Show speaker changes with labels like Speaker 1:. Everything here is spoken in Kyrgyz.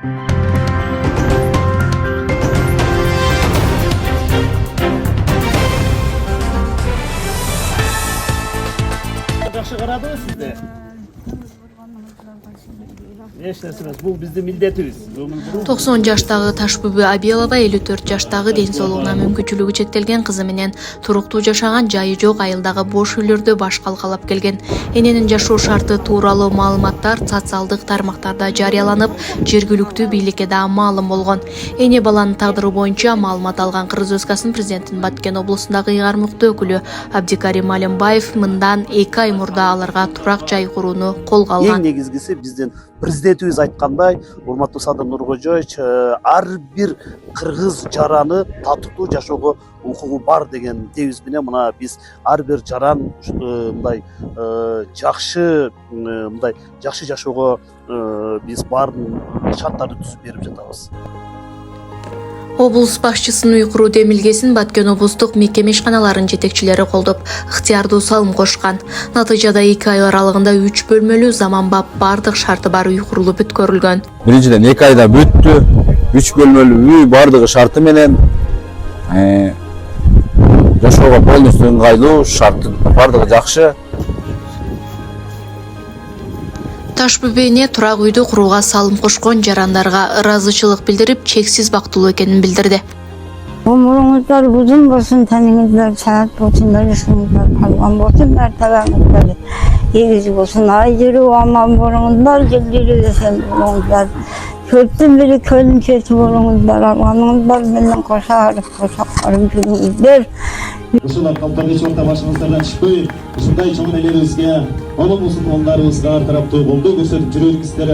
Speaker 1: Жақсы қарадыңыз сізде? Бул биздин милдетибиз.
Speaker 2: 90 жаштагы Ташбүбү Абилова 54 жаштагы ден соолугуна мүмкүнчүлүгү чектелген кызы менен туруктуу жашаган жайы жок айылдагы бош үйлөрдө баш калкалап келген. Эненин жашоо шарты тууралуу маалыматтар социалдык тармактарда жарыяланып, жергиликтүү бийликке да маалым болгон. Эне баланын тагдыры боюнча маалымат алган Кыргыз Республикасынын президентин Баткен облусундагы ыйгармыктуу өкүлү Абдикарим Алимбаев мындан 2 ай мурда аларга турак жай курууну колго алган.
Speaker 1: Эң негизгиси биздин президентибиз айткандай, урматтуу Садыр Нуркожоевич, ар бир кыргыз жараны татыктуу жашоого укугу бар деген девиз менен мына биз ар бир жаран мындай жакшы жашоого биз баарын шарттарды түзүп берип жатабыз.
Speaker 2: Облус башчысынын уйкуруу демилгесин Баткен облустук мекеме ишканаларынын жетекчилери колдоп, ыктыярдуу салым кошкан. Натыйжада 2 ай аралыгында 3 бөлмөлүү заманбап бардык шарты бар үй курулуп бүткөрүлгөн.
Speaker 3: Биринчиден 2 айда бүттү. 3 бөлмөлүү үй бардыгы шарты менен жашоого полностью ыңгайлуу, шарты бардыгы жакшы.
Speaker 2: Ташбүбү эне турак үйдү курууга салым кошкон жарандарга ыраазычылык билдирип, чексиз бактылуу экенин билдирди.
Speaker 4: Умуруңуздар узун болсун, таныңыздар саат болсун, рызкыңыздар калган болсун, мартабаңыздар эгиз болсун, айжыруу аман болуңуздар, жылдыруу эсен болуңуздар. Көптүн бири көлүн чечип болуңуздар, алганыңыздар менен кошарып жүрүңүздөр.
Speaker 5: Ушулар калктан эч убакта башыңыздардан чыкпай, ушундай чоң элерибизге, онун мусулмандарыбызга ар тараптуу колдоо көрсөтүп жүрүңүздөр.